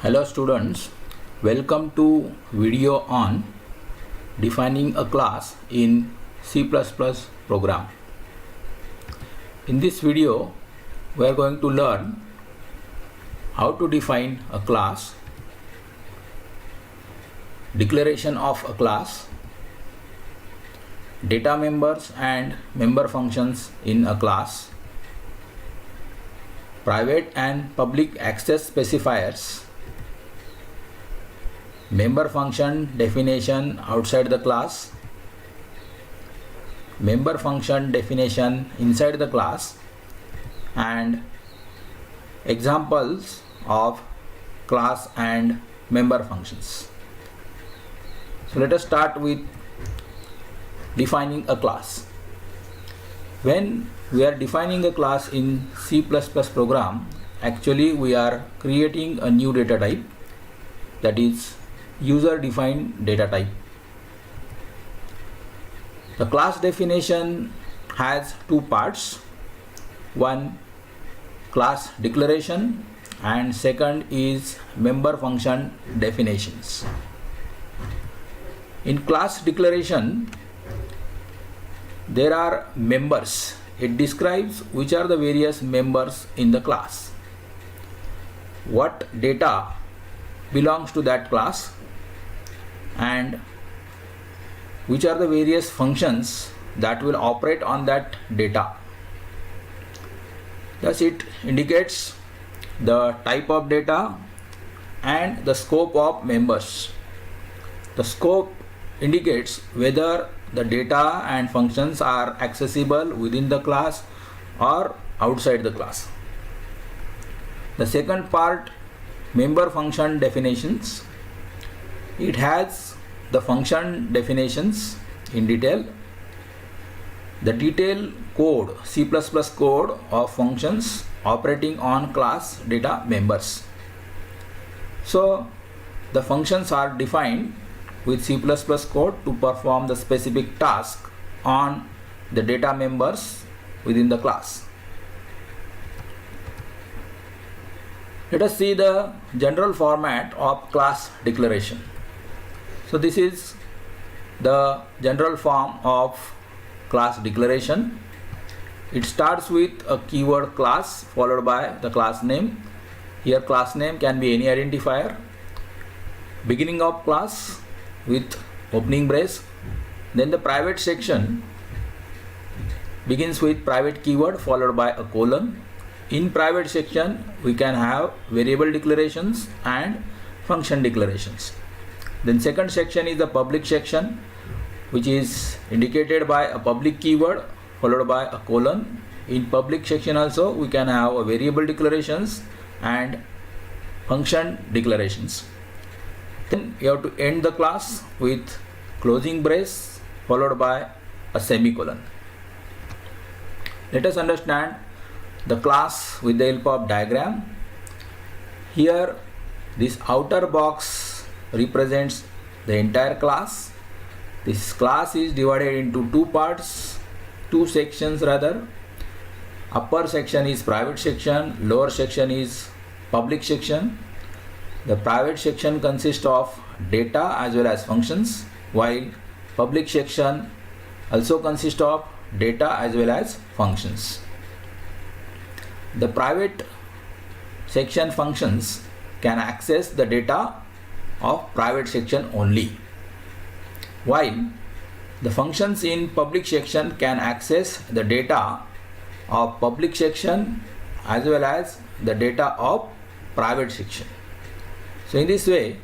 Hello students, welcome to video on defining a class in C++ program. In this video, we are going to learn how to define a class, declaration of a class, data members and member functions in a class, private and public access specifiers, member function definition outside the class, member function definition inside the class, and examples of class and member functions. So let us start with defining a class. When we are defining a class in C++ program, actually we are creating a new data type, that is user defined data type. The class definition has two parts, one class declaration and second is member function definitions. In class declaration there are members. It describes which are the various members in the class, what data belongs to that class, and which are the various functions that will operate on that data. Thus it indicates the type of data and the scope of members. The scope indicates whether the data and functions are accessible within the class or outside the class. The second part, member function definitions, it has the function definitions in detail, the detailed code, C++ code of functions operating on class data members. So the functions are defined with C++ code to perform the specific task on the data members within the class. Let us see the general format of class declaration. So this is the general form of class declaration. It starts with a keyword class followed by the class name. Here class name can be any identifier. Beginning of class with opening brace. Then the private section begins with private keyword followed by a colon. In private section we can have variable declarations and function declarations. Then second section is the public section, which is indicated by a public keyword followed by a colon. In public section also we can have a variable declarations and function declarations. Then you have to end the class with closing brace followed by a semicolon. Let us understand the class with the help of diagram. Here this outer box represents the entire class. This class is divided into two sections rather. Upper section is private section, lower section is public section. The private section consists of data as well as functions, while public section also consists of data as well as functions. The private section functions can access the data of private section only, while the functions in public section can access the data of public section as well as the data of private section. So in this way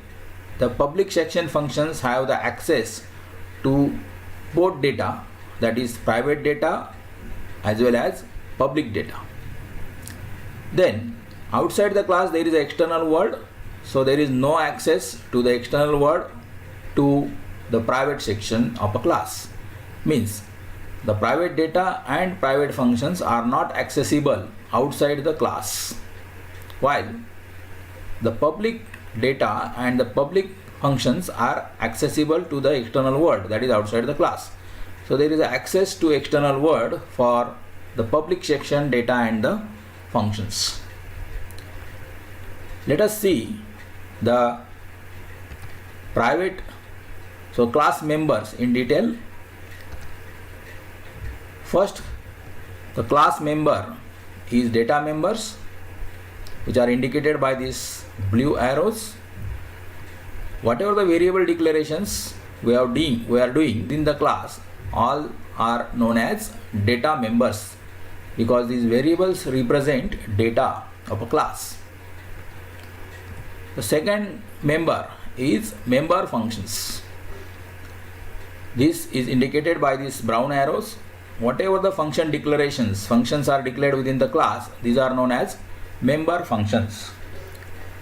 the public section functions have the access to both data, that is private data as well as public data. Then outside the class there is an external world. So there is no access to the external world to the private section of a class. Means the private data and private functions are not accessible outside the class, while the public data and the public functions are accessible to the external world, that is outside the class. So there is access to external world for the public section data and the functions. Let us see the private, so class members in detail. First, the class member is data members, which are indicated by these blue arrows. Whatever the variable declarations we are doing in the class, all are known as data members, because these variables represent data of a class. The second member is member functions. This is indicated by these brown arrows. Whatever the function declarations, functions are declared within the class, these are known as member functions.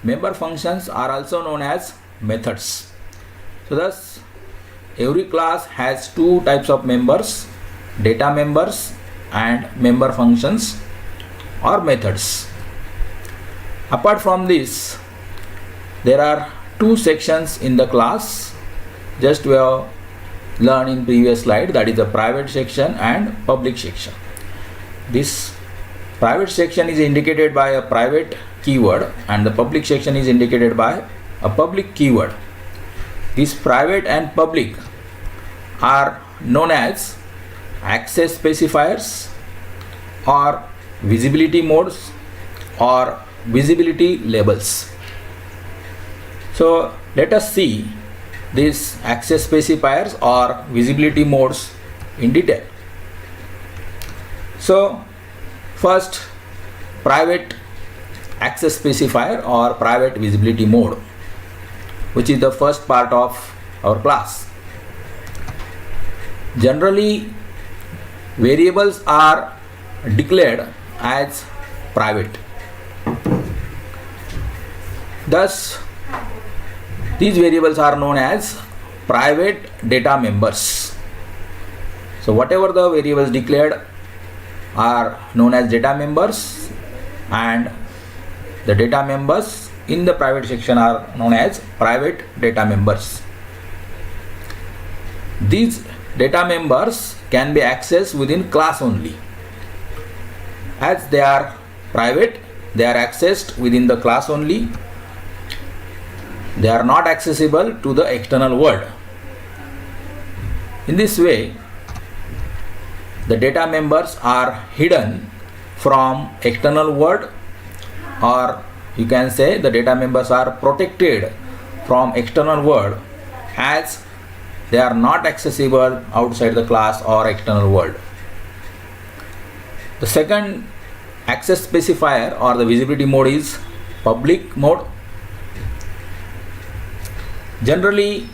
Member functions are also known as methods. So thus, every class has two types of members, data members and member functions or methods. Apart from this, there are two sections in the class. Just we have learned in previous slide, that is the private section and public section. This private section is indicated by a private keyword and the public section is indicated by a public keyword. These private and public are known as access specifiers or visibility modes or visibility labels. So let us see these access specifiers or visibility modes in detail. So first, private access specifier or private visibility mode, which is the first part of our class. Generally, variables are declared as private. Thus, these variables are known as private data members. So whatever the variables declared are known as data members, and the data members in the private section are known as private data members. These data members can be accessed within class only. As they are private, they are accessed within the class only. They are not accessible to the external world. In this way, the data members are hidden from external world, or you can say the data members are protected from external world, as they are not accessible outside the class or external world. The second access specifier or the visibility mode is public mode. Generally,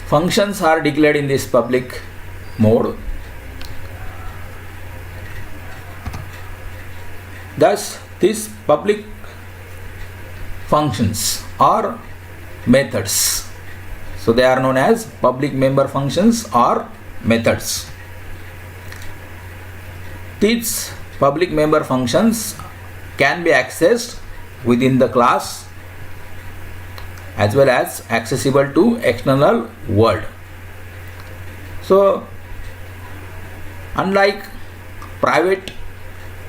functions are declared in this public mode. Thus, these public functions are methods. So they are known as public member functions or methods. These public member functions can be accessed within the class as well as accessible to external world. So unlike private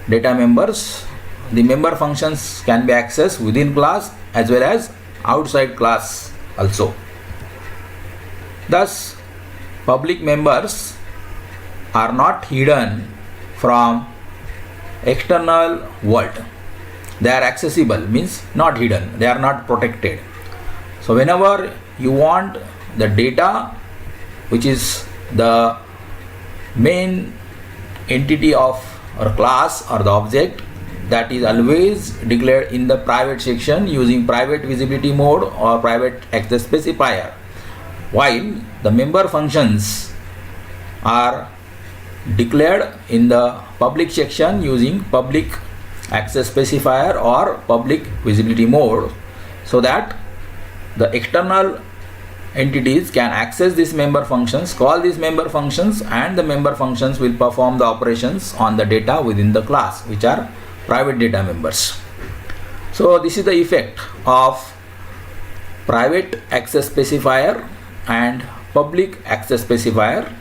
data members, the member functions can be accessed within class as well as outside class also. Thus, public members are not hidden from external world. They are accessible, means not hidden, they are not protected. So whenever you want the data, which is the main entity of or class or the object, that is always declared in the private section using private visibility mode or private access specifier, while the member functions are declared in the public section using public access specifier or public visibility mode, so that the external entities can access these member functions, call these member functions, and the member functions will perform the operations on the data within the class, which are private data members. So this is the effect of private access specifier and public access specifier.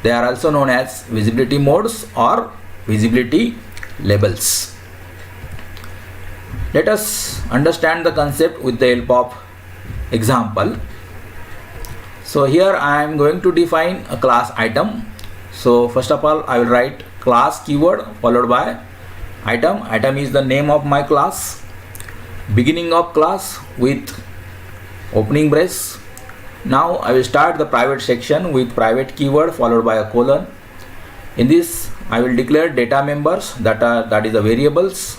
They are also known as visibility modes or visibility labels. Let us understand the concept with the help of example. So here I am going to define a class item. So first of all I will write class keyword followed by item. Item is the name of my class. Beginning of class with opening brace. Now I will start the private section with private keyword followed by a colon. In this I will declare data members that is the variables.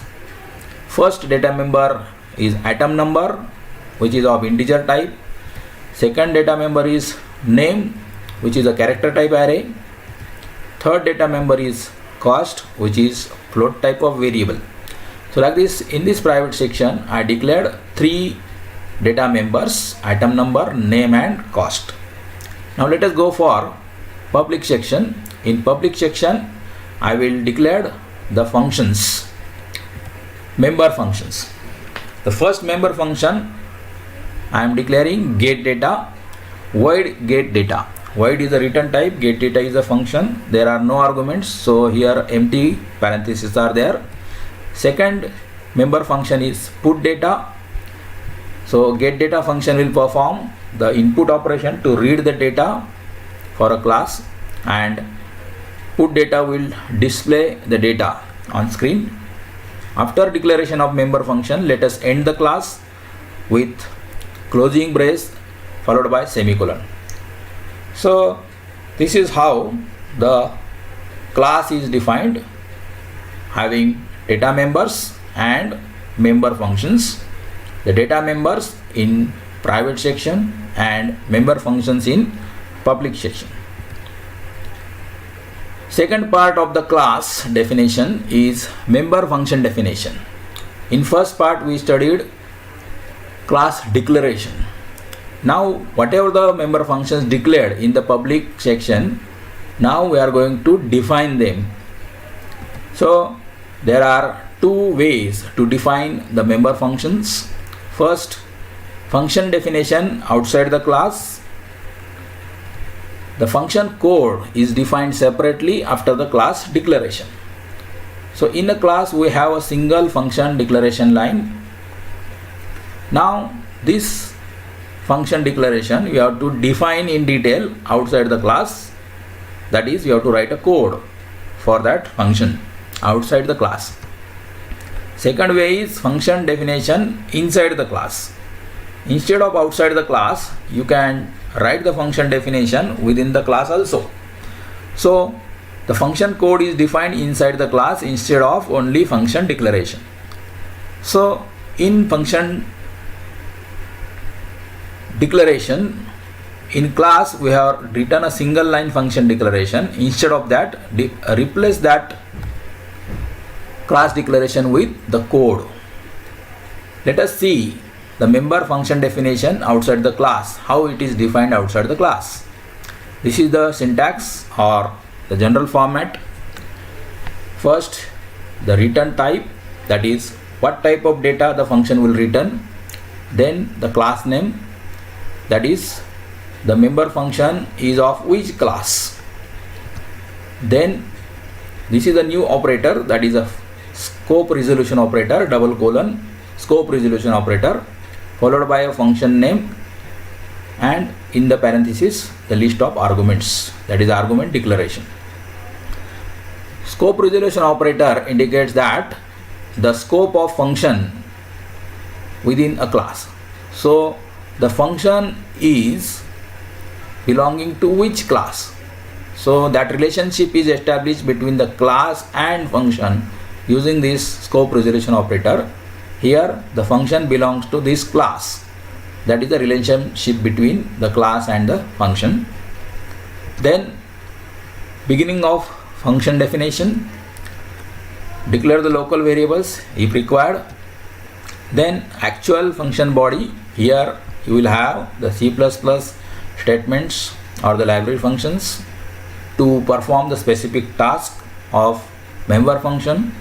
First data member is item number, which is of integer type. Second data member is name, which is a character type array. Third data member is cost, which is float type of variable. So like this, in this private section I declared 3 data members: item number, name and cost. Now let us go for public section. In public section I will declare the functions, member functions. The first member function I am declaring get data, void get data. Void is a return type, get data is a function. There are no arguments, so here empty parentheses are there. Second member function is put data. So get data function will perform the input operation to read the data for a class, and put data will display the data on screen. After declaration of member function, let us end the class with closing brace followed by semicolon. So this is how the class is defined, having data members and member functions. The data members in private section and member functions in public section. Second part of the class definition is member function definition. In first part we studied class declaration. Now whatever the member functions declared in the public section, now we are going to define them. So there are 2 ways to define the member functions. First, function definition outside the class. The function code is defined separately after the class declaration. So in a class we have a single function declaration line. Now this function declaration we have to define in detail outside the class. That is, we have to write a code for that function outside the class. Second way is function definition inside the class. Instead of outside the class, you can write the function definition within the class also. So the function code is defined inside the class instead of only function declaration. So in function declaration, in class we have written a single line function declaration. Instead of that, replace that class declaration with the code. Let us see the member function definition outside the class, how it is defined outside the class. This is the syntax or the general format. First, the return type, that is what type of data the function will return. Then the class name, that is the member function is of which class. Then this is a new operator, that is a scope resolution operator, double colon scope resolution operator, followed by a function name, and in the parenthesis the list of arguments, that is argument declaration. Scope resolution operator indicates that the scope of function within a class. So the function is belonging to which class. So that relationship is established between the class and function using this scope resolution operator. Here the function belongs to this class. That is the relationship between the class and the function. Then beginning of function definition, declare the local variables if required. Then actual function body, here you will have the C++ statements or the library functions to perform the specific task of member function.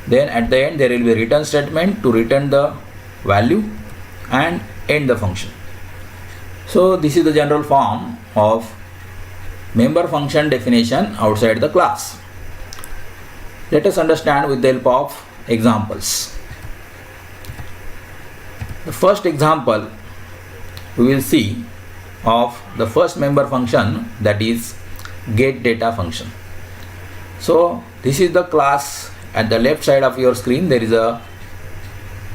Then at the end there will be a return statement to return the value and end the function. So this is the general form of member function definition outside the class. Let us understand with the help of examples. The first example we will see of the first member function, that is get data function. So this is the class. At the left side of your screen there is a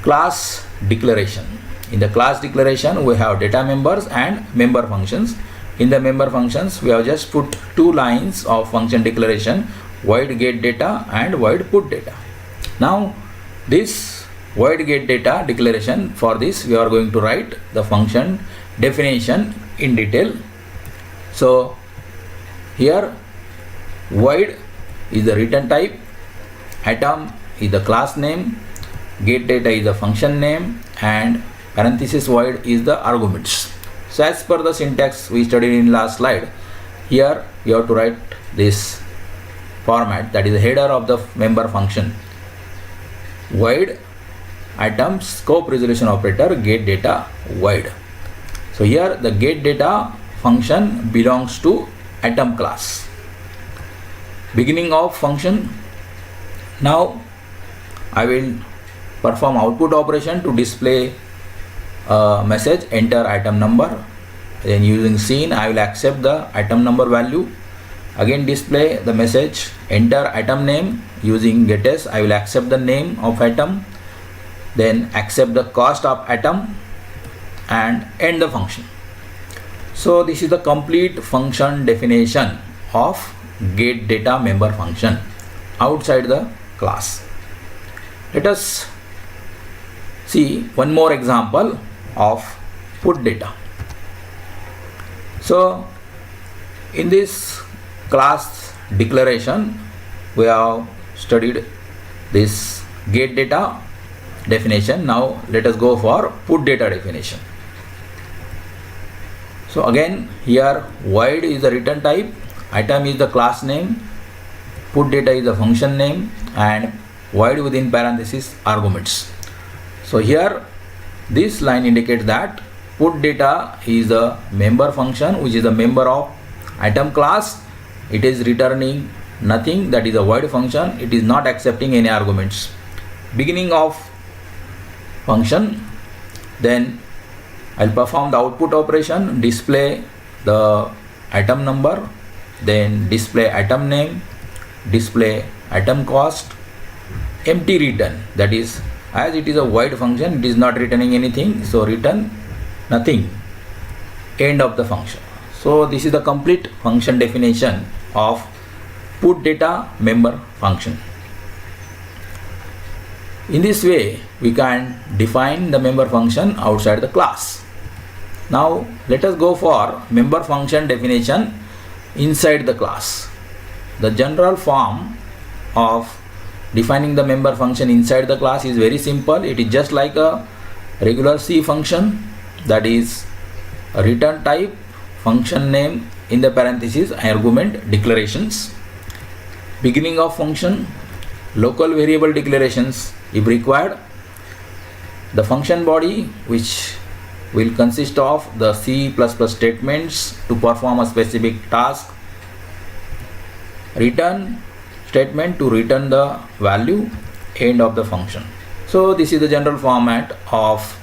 class declaration. In the class declaration we have data members and member functions. In the member functions we have just put two lines of function declaration, void get data and void put data. Now this void get data declaration, for this we are going to write the function definition in detail. So here void is the return type, atom is the class name, get data is the function name, and parenthesis void is the arguments. So as per the syntax we studied in last slide, here you have to write this format, that is the header of the member function, void atom scope resolution operator get data void. So here the get data function belongs to atom class. Beginning of function. Now I will perform output operation to display a message, enter item number. Then using scene I will accept the item number value. Again display the message, enter item name. Using getS I will accept the name of item, then accept the cost of item and end the function. So this is the complete function definition of get data member function outside the class. Let us see one more example of put data. So in this class declaration we have studied this get data definition. Now let us go for put data definition. So again here void is the return type, item is the class name, put data is the function name, and void within parenthesis arguments. So here this line indicates that put data is the member function which is the member of item class. It is returning nothing, that is a void function. It is not accepting any arguments. Beginning of function, then I'll perform the output operation, display the item number, then display item name, display item cost, empty return, that is as it is a void function it is not returning anything, so return nothing, end of the function. So this is the complete function definition of put data member function. In this way we can define the member function outside the class. Now let us go for member function definition inside the class. The general form of defining the member function inside the class is very simple. It is just like a regular C function, that is a return type, function name, in the parenthesis argument declarations. Beginning of function, local variable declarations if required, the function body which will consist of the C++ statements to perform a specific task, return statement to return the value, end of the function. So this is the general format of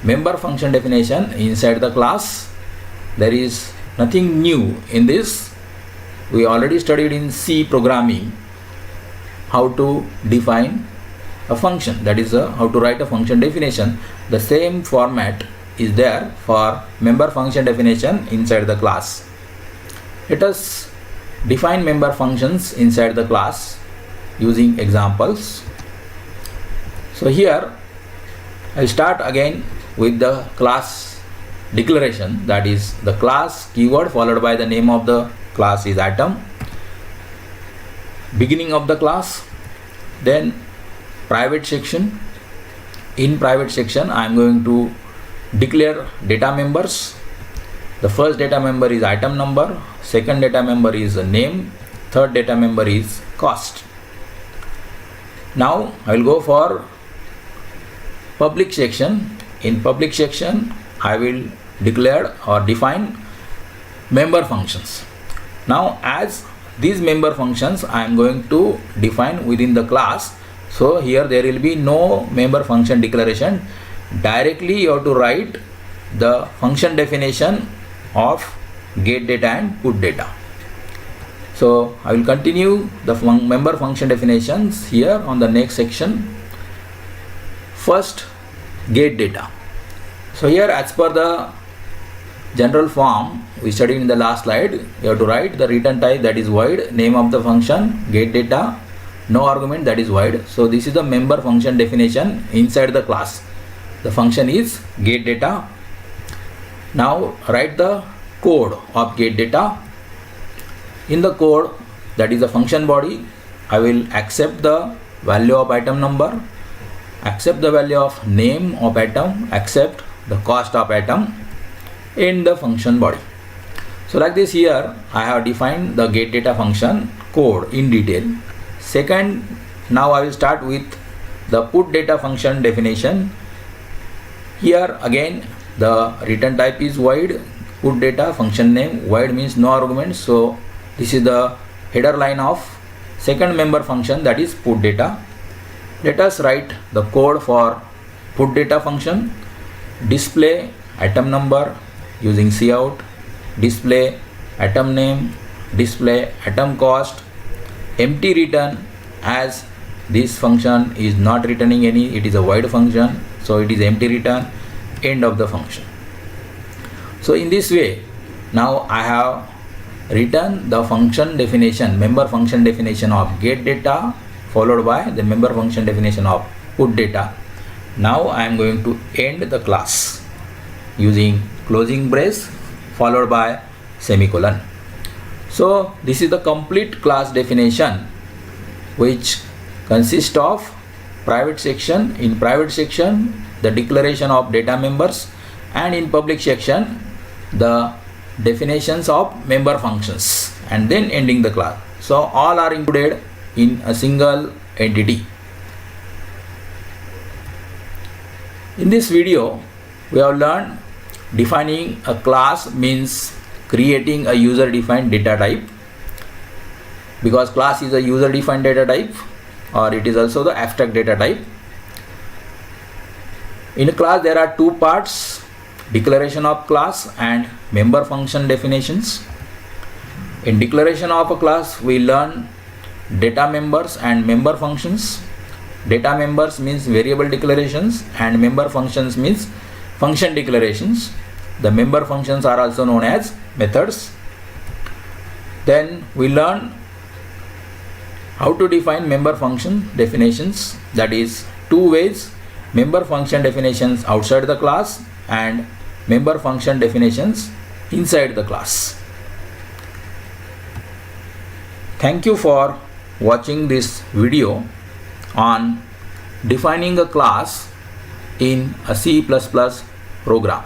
member function definition inside the class. There is nothing new in this. We already studied in C programming how to define a function, that is how to write a function definition. The same format is there for member function definition inside the class. Let us define member functions inside the class using examples. So here I start again with the class declaration, that is the class keyword followed by the name of the class is atom, beginning of the class, then private section. In private section I am going to declare data members. The first data member is item number, second data member is name, third data member is cost. Now I will go for public section. In public section I will declare or define member functions. Now as these member functions I am going to define within the class, so here there will be no member function declaration directly you have to write the function definition of get data and put data. So I will continue the member function definitions here on the next section. First, get data. So here, as per the general form we studied in the last slide, you have to write the return type, that is void, name of the function, get data, no argument, that is void. So this is the member function definition inside the class. The function is get data. Now write the code of get data. In the code, that is the function body, I will accept the value of item number, accept the value of name of item, accept the cost of item in the function body. So like this, here I have defined the get data function code in detail. Second, now I will start with the put data function definition. Here again the return type is void, put data, function name, void means no argument. So this is the header line of second member function, that is put data. Let us write the code for put data function. Display item number using cout, display item name, display item cost, empty return, as this function is not returning any, it is a void function, so it is empty return, end of the function. So in this way, now I have written the function definition, member function definition of get data followed by the member function definition of put data. Now I am going to end the class using closing brace followed by semicolon. So this is the complete class definition, which consists of private section. In private section, the declaration of data members, and in public section, the definitions of member functions, and then ending the class. So all are included in a single entity. In this video, we have learned defining a class means creating a user defined data type, because class is a user defined data type, or it is also the abstract data type. In a class there are two parts, declaration of class and member function definitions. In declaration of a class, we learn data members and member functions. Data members means variable declarations, and member functions means function declarations. The member functions are also known as methods. Then we learn how to define member function definitions, that is two ways: member function definitions outside the class and member function definitions inside the class. Thank you for watching this video on defining a class in a C++ program.